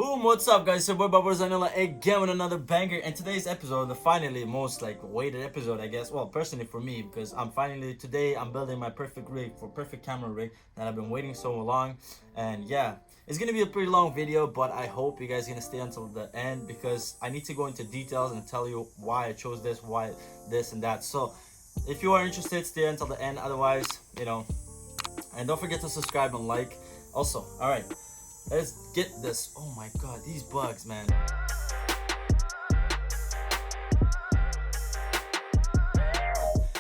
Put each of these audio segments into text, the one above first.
Boom, what's up guys, so boy Babour Zainullah again with another banger. And today's episode, the finally most waited episode I guess, well personally for me, because I'm building my perfect rig for perfect camera rig that I've been waiting so long. And yeah, it's gonna be a pretty long video, but I hope you guys are gonna stay until the end because I need to go into details and tell you why I chose this, why this and that. So if you are interested, stay until the end. Otherwise, and don't forget to subscribe and like. Also, all right, let's get this. Oh my god, these bugs, man.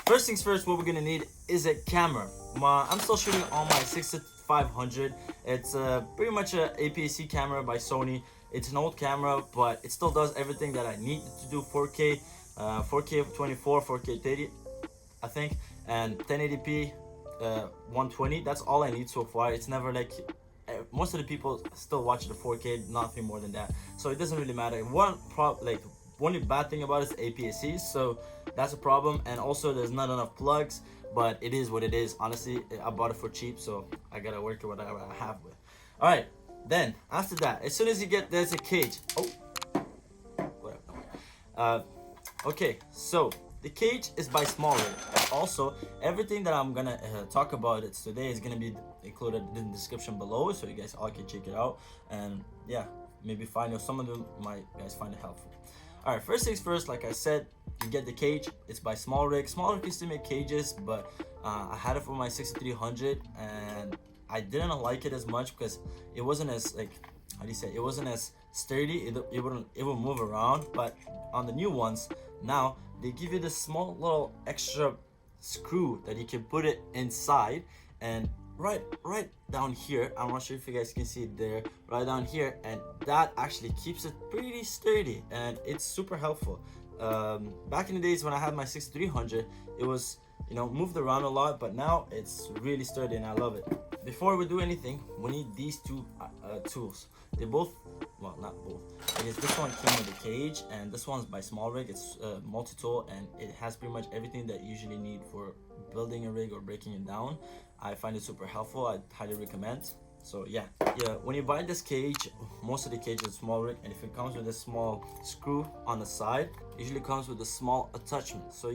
First things first, what we're gonna need is a camera. I'm still shooting on my 6500. It's pretty much a APS-C camera by Sony. It's an old camera, but it still does everything that I need to do. 4K, 4K 24, 4K 30, I think, and 1080p, 120. That's all I need so far. It's never like most of the people still watch the 4K, nothing more than that. So it doesn't really matter. Only bad thing about it is APS-C, so that's a problem. And also there's not enough plugs, but it is what it is. Honestly, I bought it for cheap, so I gotta work with whatever I have with. All right, then after that, as soon as you get, there's a cage. Oh, whatever. Okay, so the cage is by Small Rig. Also, everything that I'm gonna talk about it today is gonna be included in the description below, so you guys all can check it out. And yeah, maybe some of them might guys find it helpful. All right, first things first, like I said, you get the cage. It's by Small Rig. Small Rig used to make cages, but I had it for my 6300 and I didn't like it as much because it wasn't as it wasn't as sturdy. It would move around. But on the new ones now, they give you this small little extra screw that you can put it inside, and right down here, I'm not sure if you guys can see it there, right down here, and that actually keeps it pretty sturdy and it's super helpful. Back in the days when I had my 6300, it was moved around a lot, but now it's really sturdy and I love it. Before we do anything, we need these two tools. They both, well, not both, I guess this one came with the cage and this one's by Small Rig. It's multi-tool and it has pretty much everything that you usually need for building a rig or breaking it down. I find it super helpful. I highly recommend. So yeah, when you buy this cage, most of the cages are Small Rig, and if it comes with a small screw on the side, it usually comes with a small attachment. So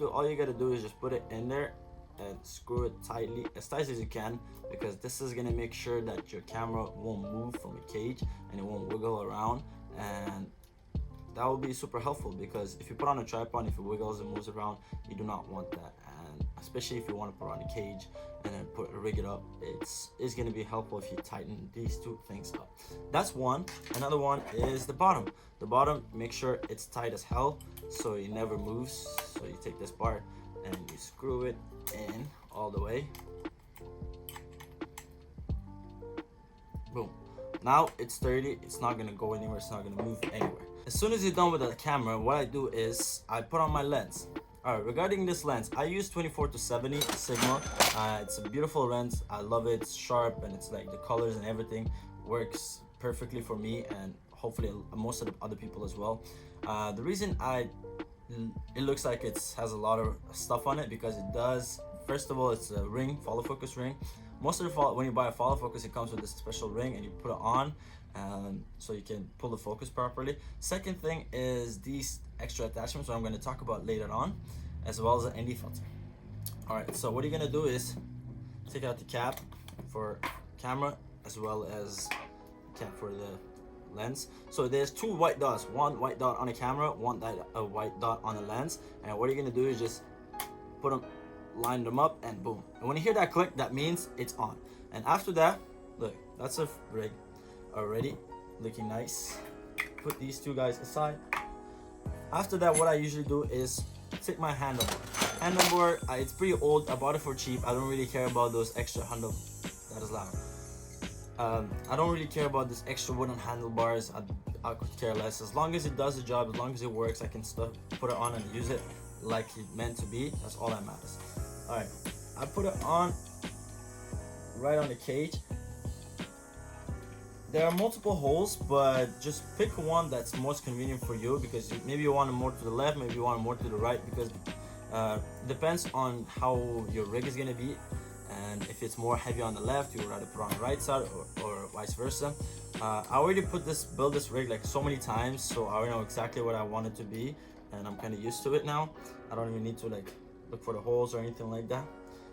all you gotta do is just put it in there and screw it tightly, as tight as you can, because this is gonna make sure that your camera won't move from a cage and it won't wiggle around. And that will be super helpful, because if you put on a tripod, if it wiggles and moves around, you do not want that. And especially if you want to put on a cage and then rig it up, it's going to be helpful if you tighten these two things up. That's one. Another one is the bottom. The bottom, make sure it's tight as hell so it never moves. So you take this part and you screw it in all the way. Boom. Now it's sturdy. It's not going to go anywhere. It's not going to move anywhere. As soon as you're done with the camera, what I do is I put on my lens. Alright, regarding this lens, I use 24-70 Sigma. It's a beautiful lens. I love it. It's sharp and it's like the colors and everything works perfectly for me, and hopefully most of the other people as well. The reason it looks like it has a lot of stuff on it, because it does. First of all, it's a ring, follow focus ring. Most of the when you buy a follow focus, it comes with this special ring and you put it on, so you can pull the focus properly. Second thing is these extra attachments, which I'm going to talk about later on, as well as an ND filter. All right, so what you're going to do is take out the cap for camera as well as cap for the lens. So there's two white dots, one white dot on the camera, one white dot on the lens. And what you're going to do is just line them up, and boom. And when you hear that click, that means it's on. And after that, look, that's a rig already looking nice. Put these two guys aside. After that, what I usually do is take my handlebar. It's pretty old. I bought it for cheap. I don't really care about those extra that is loud. I don't really care about this extra wooden handlebars. I could care less. As long as it does the job, as long as it works, I can still put it on and use it like it's meant to be. That's all that matters. All right, I put it on right on the cage. There are multiple holes, but just pick one that's most convenient for you, because maybe you want it more to the left, maybe you want it more to the right, because it depends on how your rig is going to be. and if it's more heavy on the left, you would rather put on the right side, or vice versa. I already built this rig like so many times, so I already know exactly what I want it to be, and I'm kind of used to it now. I don't even need to like look for the holes or anything like that.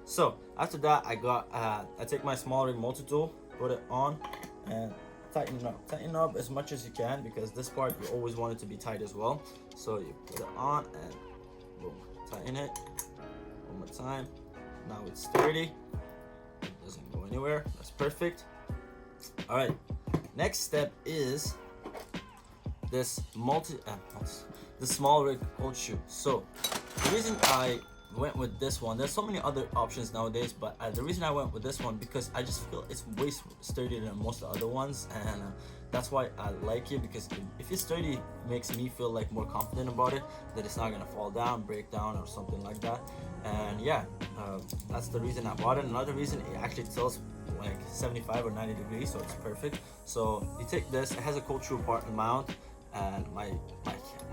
So after that, I take my small rig multi-tool, put it on, and tighten up as much as you can, because this part you always want it to be tight as well. So you put it on and boom, tighten it one more time. Now it's sturdy, it doesn't go anywhere. That's perfect. All right, next step is this the small rig cold shoe. So the reason I went with this one, there's so many other options nowadays, but the reason I went with this one, because I just feel it's way sturdier than most of the other ones, and that's why I like it, because if it's sturdy, it makes me feel like more confident about it, that it's not gonna fall down, break down, or something like that. And yeah, that's the reason I bought it. Another reason, it actually tilts like 75 or 90 degrees, so it's perfect. So you take this, it has a cold shoe part and mount, and my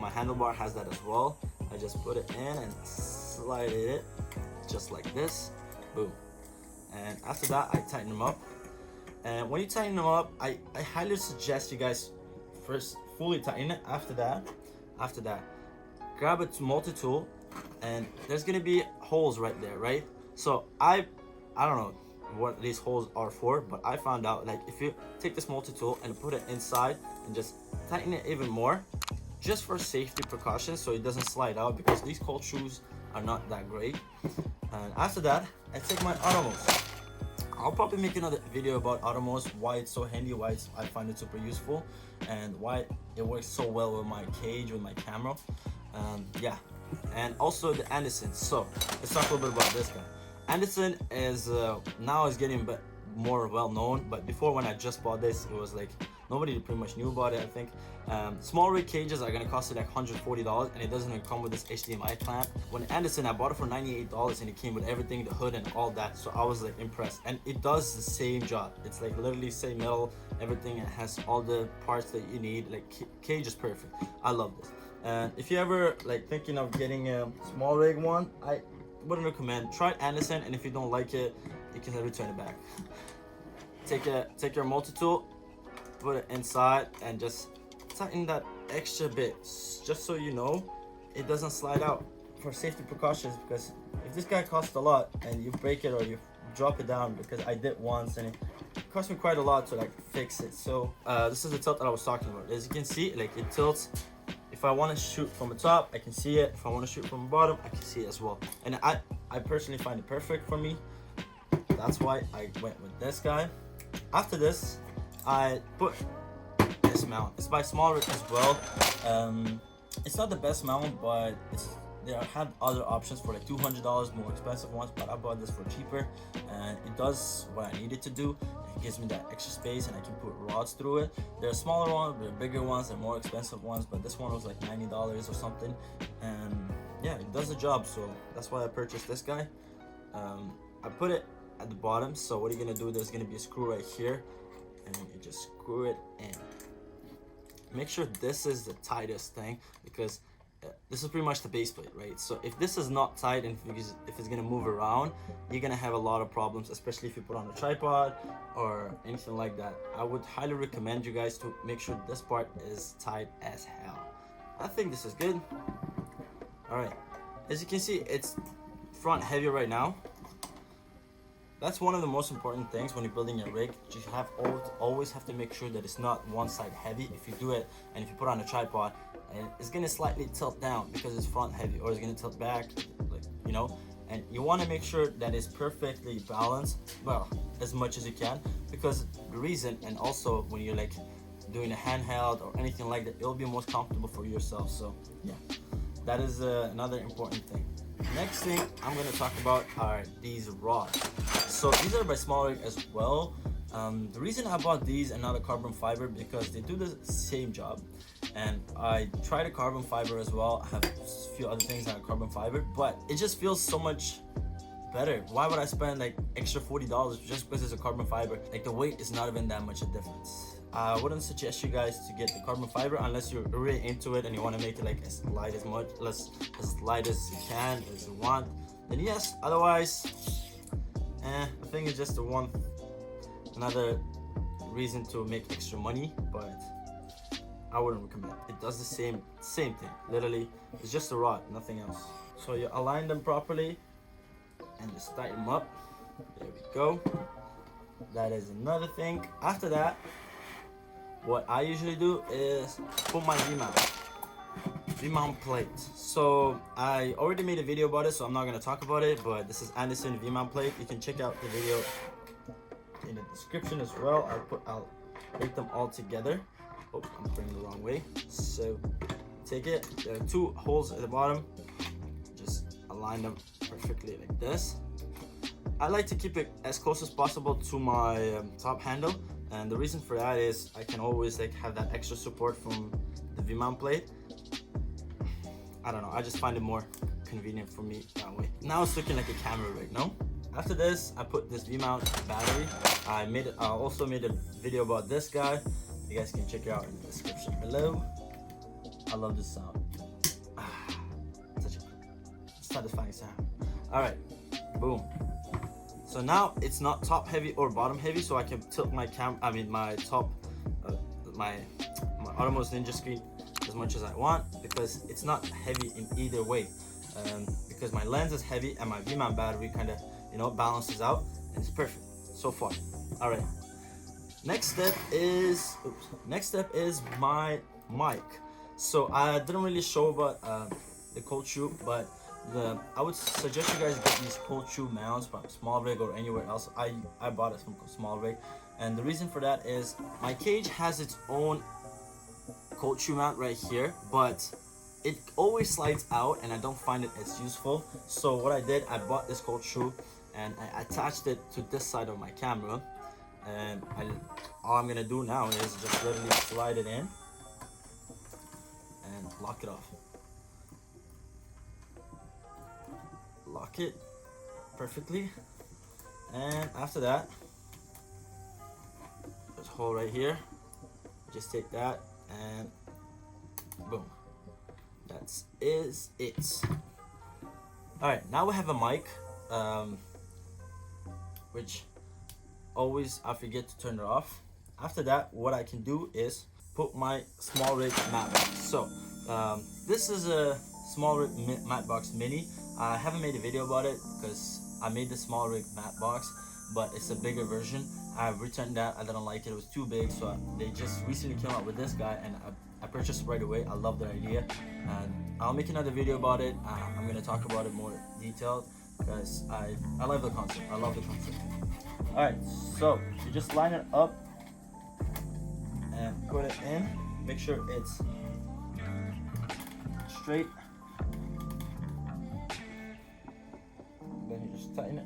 handlebar has that as well. I just put it in and slide it just like this, boom. And after that, I tighten them up. And when you tighten them up, I highly suggest you guys first fully tighten it. After that, grab a multi-tool, and there's gonna be holes right there, right? So I don't know what these holes are for, but I found out, like, if you take this multi-tool and put it inside and just tighten it even more, just for safety precautions, so it doesn't slide out, because these cold shoes are not that great. And after that, I take my automos. I'll probably make another video about automos, why it's so handy, why I find it super useful, and why it works so well with my cage, with my camera. Yeah, and also the Anderson. So let's talk a little bit about this guy. Anderson is now is getting more well known, but before, when I just bought this, it was like nobody pretty much knew about it. I think small rig cages are gonna cost you like $140, and it doesn't even come with this HDMI clamp. When Anderson, I bought it for $98, and it came with everything, the hood and all that, so I was like impressed. And it does the same job. It's like literally same metal, everything. It has all the parts that you need. Like, cage is perfect. I love this. And if you ever like thinking of getting a small rig one, I wouldn't recommend. Try Anderson, and if you don't like it, you can return it back. Take your multi-tool, put it inside, and just tighten that extra bit, just so you know it doesn't slide out, for safety precautions. Because if this guy costs a lot and you break it or you drop it down, because I did once and it cost me quite a lot to like fix it. So this is the tilt that I was talking about. As you can see, like, it tilts. If I want to shoot from the top, I can see it. If I want to shoot from the bottom, I can see it as well. And I personally find it perfect for me. That's why I went with this guy. After this, I put this mount. It's by Small Rig as well. It's not the best mount, but they have other options for like $200 more expensive ones, but I bought this for cheaper, and it does what I need it to do. It gives me that extra space, and I can put rods through it. There are smaller ones, there are bigger ones, there are more expensive ones, but this one was like $90 or something, and yeah, it does the job. So that's why I purchased this guy. I put it at the bottom, so what you're gonna do, there's gonna be a screw right here, and you just screw it in. Make sure this is the tightest thing, because this is pretty much the base plate, right? So if this is not tight, and if it's gonna move around, you're gonna have a lot of problems, especially if you put on a tripod or anything like that. I would highly recommend you guys to make sure this part is tight as hell. I think this is good. All right, as you can see, it's front heavy right now. That's one of the most important things when you're building a rig. You always have to make sure that it's not one side heavy. If you do it, and if you put on a tripod, and it's gonna slightly tilt down because it's front heavy, or it's gonna tilt back, like, you know. And you want to make sure that it's perfectly balanced, well, as much as you can, because the reason, and also when you're like doing a handheld or anything like that, it'll be most comfortable for yourself. So yeah, that is another important thing. Next thing I'm going to talk about are these rods. So these are by Small Rig as well. The reason I bought these and not a carbon fiber, because they do the same job, and I tried a carbon fiber as well. I have a few other things on carbon fiber, but it just feels so much better. Why would I spend like extra $40 just because it's a carbon fiber? Like, the weight is not even that much a difference. I wouldn't suggest you guys to get the carbon fiber unless you're really into it and you want to make it like as light as you can, as you want. Then yes, otherwise I think it's just another reason to make extra money, but I wouldn't recommend it. It does the same thing. Literally, it's just a rod, nothing else. So you align them properly and just tighten them up. There we go. That is another thing. After that, what I usually do is put my V-mount plate. So I already made a video about it, so I'm not going to talk about it, but this is Anderson V-mount plate. You can check out the video in the description as well. I'll link them all together. Oh, I'm putting the wrong way. So take it. There are 2 holes at the bottom. Just align them perfectly like this. I like to keep it as close as possible to my top handle, and the reason for that is I can always like have that extra support from the V-mount plate. I don't know, I just find it more convenient for me that way. Now it's looking like a camera rig, no? After this, I put this V-mount battery. I also made a video about this guy. You guys can check it out in the description below. I love this sound. Such a satisfying sound. All right, boom. So now it's not top heavy or bottom heavy, so I can tilt my my Automotive Ninja screen as much as I want, because it's not heavy in either way. Because my lens is heavy and my V-mount battery kind of, you know, balances out, and it's perfect so far. All right. Next step is my mic. So I didn't really show about the cold shoe, but I would suggest you guys get these cold shoe mounts from Small Rig or anywhere else. I bought it from Small Rig, and the reason for that is my cage has its own cold shoe mount right here, but it always slides out and I don't find it as useful. So what I did, I bought this cold shoe and I attached it to this side of my camera, and all I'm gonna do now is just literally slide it in and lock it off. Lock it perfectly, and after that, this hole right here, just take that and boom, that is it. All right, now we have a mic, which always I forget to turn it off. After that, what I can do is put my Small Rig mat box. So this is a Small Rig mat box mini. I haven't made a video about it because I made the Small Rig mat box, but it's a bigger version. I've returned that. I didn't like it. It was too big, so they just recently came out with this guy, and I purchased it right away. I love the idea, and I'll make another video about it. I'm gonna talk about it more detailed because I love the concept. I love the concept. All right, so you just line it up and put it in. Make sure it's straight. Then you just tighten it.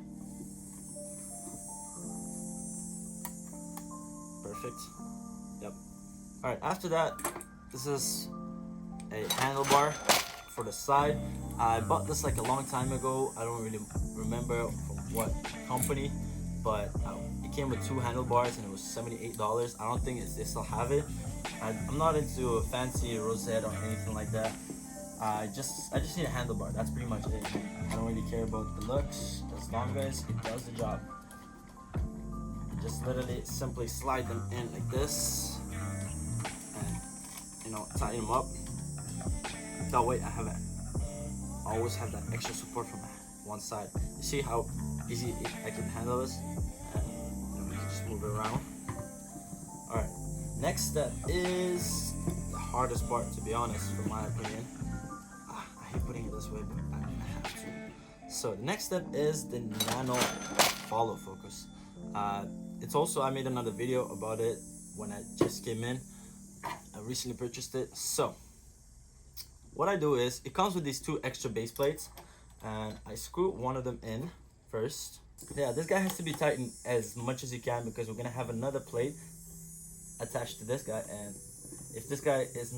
Perfect. Yep. All right, after that, this is a handlebar for the side. I bought this like a long time ago. I don't really remember from what company, but it came with 2 handlebars and it was $78. I don't think they still have it. I'm not into a fancy rosette or anything like that. I just need a handlebar. That's pretty much it. I don't really care about the looks as long as it does the job. Just literally simply slide them in like this, and you know, tighten them up. That way I always have that extra support from one side. You see how easy I can handle this, and you know, you can just move it around. All right, next step is the hardest part, to be honest, from my opinion. I hate putting it this way, but I have to. So the next step is the Nano follow focus. It's also, I made another video about it when I just came in. I recently purchased it. So what I do is, it comes with these 2 extra base plates, and I screw one of them in first. Yeah, this guy has to be tightened as much as you can because we're gonna have another plate attached to this guy, and if this guy is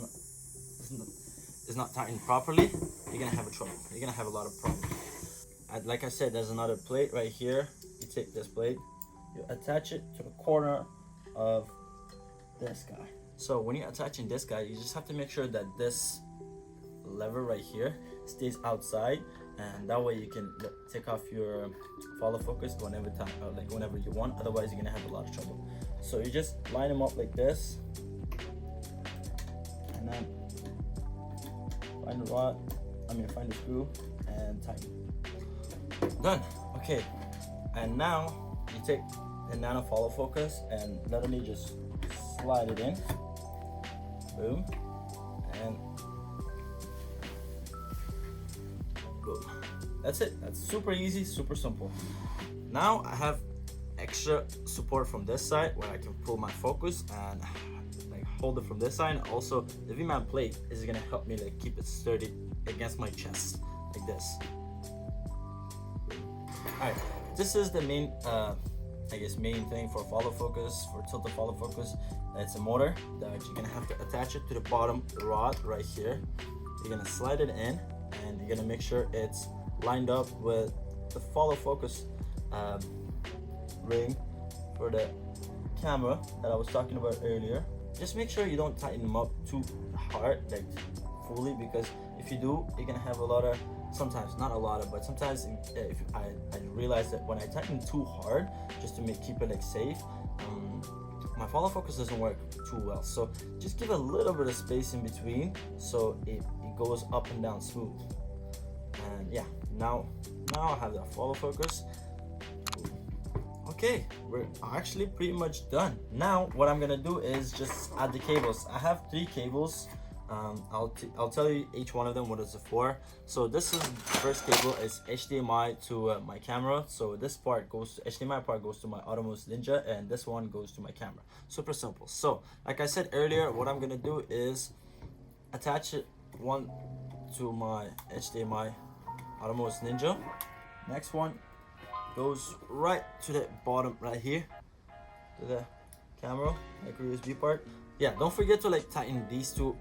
not tightened properly, you're gonna have trouble. You're gonna have a lot of problems. Like I said, there's another plate right here. You take this plate, you attach it to the corner of this guy. So when you're attaching this guy, you just have to make sure that this lever right here stays outside and that way you can take off your follow focus whenever whenever you want. Otherwise, you're gonna have a lot of trouble. So you just line them up like this, and then find the rod. Find the screw and tighten. Done. Okay, and now you take the Nano follow focus and literally just slide it in. Boom, and boom. That's it. That's super easy, super simple. Now I have extra support from this side where I can pull my focus and like hold it from this side. And also the V-man plate is gonna help me like keep it sturdy against my chest like this. Alright, this is the main main thing for follow focus, for tilted follow focus. It's a motor that you're gonna have to attach it to the bottom rod right here. You're gonna slide it in, and you're gonna make sure it's lined up with the follow focus ring for the camera that I was talking about earlier. Just make sure you don't tighten them up too hard, like fully, because if you do, you're gonna have a lot of, sometimes not a lot of, but sometimes if I realize that when I tighten too hard just to keep it like safe, my follow focus doesn't work too well. So just give a little bit of space in between so it goes up and down smooth. And yeah, now I have that follow focus. Okay, we're actually pretty much done. Now what I'm gonna do is just add the cables. I have 3 cables. I'll tell you each one of them what it's for. So this is the first cable is HDMI to my camera. So this part goes to HDMI part goes to my Automouse Ninja, and this one goes to my camera. Super simple. So like I said earlier, what I'm gonna do is attach it one to my HDMI Automouse Ninja. Next one goes right to the bottom right here to the camera micro USB part. Yeah, don't forget to like tighten these 2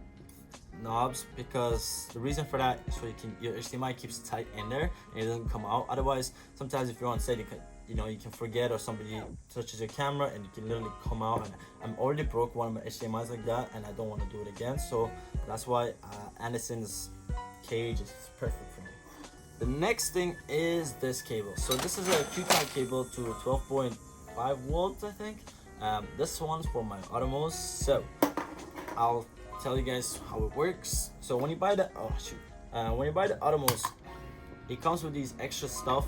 knobs, because the reason for that is so your HDMI keeps tight in there and it doesn't come out. Otherwise, sometimes if you're on set, you can forget, or somebody touches your camera and you can literally come out. And I'm already broke one of my HDMIs like that, and I don't want to do it again. So that's why Anderson's cage is perfect for me. The next thing is this cable. So this is a Q-type cable to 12.5 volts, I think. This one's for my Automouse. So I'll tell you guys how it works. So when you buy the when you buy the Automouse, it comes with these extra stuff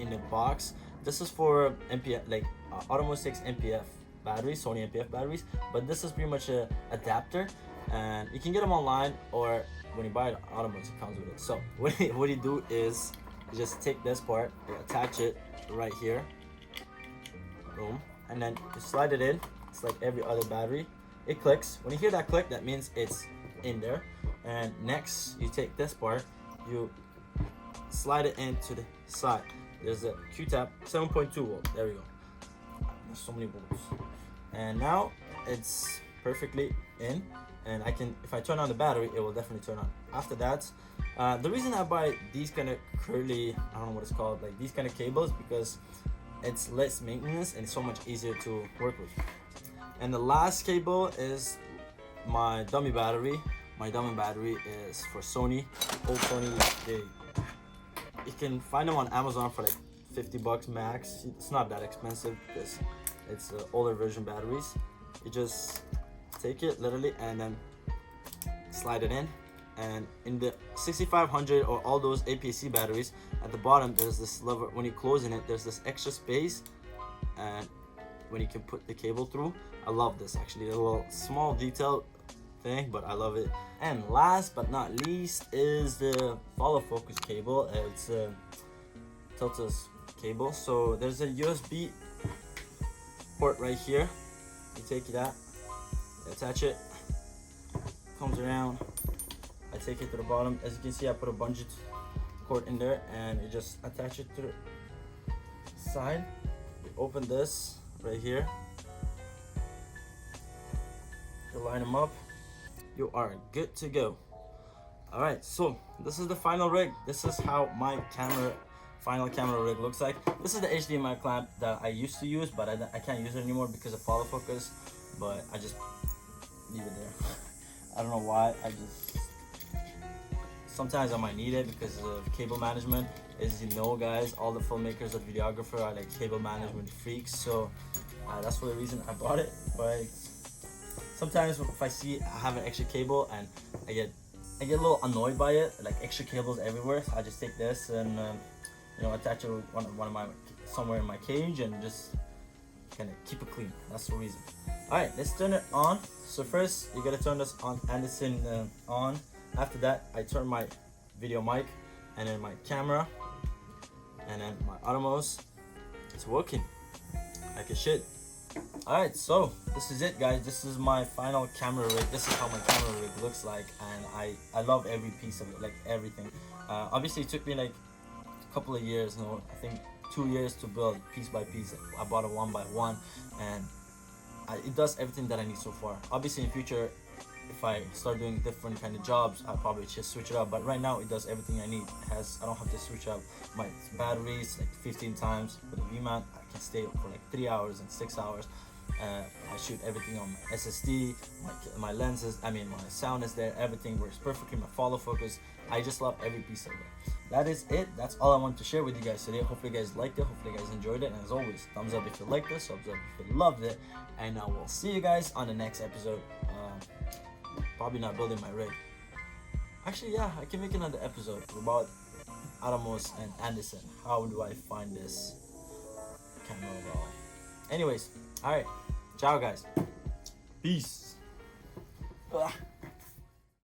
in the box. This is for MPF, like Automouse 6 MPF batteries, Sony MPF batteries, but this is pretty much a adapter, and you can get them online, or when you buy the Automouse, it comes with it. So what you do is you just take this part, you attach it right here, boom, and then you slide it in. It's like every other battery. It clicks. When you hear that click, that means it's in there. And next, you take this part, you slide it into the side. There's a Q-tap, 7.2 volt. There we go. There's so many volts. And now it's perfectly in. And if I turn on the battery, it will definitely turn on. After that, the reason I buy these kind of curly, I don't know what it's called, like these kind of cables, because it's less maintenance and it's so much easier to work with. And the last cable is my dummy battery. My dummy battery is for Sony, old Sony. You can find them on Amazon for like $50 max. It's not that expensive because it's older version batteries. You just take it literally and then slide it in. And in the 6500 or all those APC batteries, at the bottom there's this lever. When you close in it, there's this extra space, and when you can put the cable through. I love this actually, a little small detail thing, but I love it. And last but not least is the follow focus cable. It's a tilted cable. So there's a USB port right here. You take that, you attach it, comes around. I take it to the bottom. As you can see, I put a bungee cord in there, and you just attach it to the side. You open this right here. You line them up. You are good to go. All right, so this is the final rig. This is how my final camera rig looks like. This is the HDMI clamp that I used to use, but I can't use it anymore because of follow focus. But I just leave it there. I don't know why. sometimes I might need it because of cable management. As you know, guys, all the filmmakers or videographer are like cable management freaks, so that's for the reason I bought it. But sometimes if I see I have an extra cable and I get a little annoyed by it, like extra cables everywhere, so I just take this and you know, attach it with one of my somewhere in my cage and just kind of keep it clean. That's the reason. All right, let's turn it on. So first you gotta turn this on Anderson on. After that, I turn my video mic and then my camera and then my Atomos. It's working like a shit. Alright, so this is it, guys. This is my final camera rig. This is how my camera rig looks like, and I love every piece of it, like everything. Obviously it took me like a couple of years, no, I think 2 years to build piece by piece. I bought it one by one, and it does everything that I need so far. Obviously in future, if I start doing different kind of jobs, I'll probably just switch it up, but right now it does everything I need. I don't have to switch out my batteries like 15 times. With a V-mount, I can stay for like 3 hours and 6 hours. I shoot everything on my SSD, my lenses, I mean my sound is there, everything works perfectly, my follow focus. I just love every piece of it. That is it. That's all I wanted to share with you guys today. Hopefully you guys liked it, hopefully you guys enjoyed it, and as always, thumbs up if you liked this, thumbs up if you loved it, and I will see you guys on the next episode. Probably not building my rig. Actually, yeah, I can make another episode about Atomos and Anderson. How do I find this camera roll? Anyways, alright. Ciao, guys. Peace. Ugh.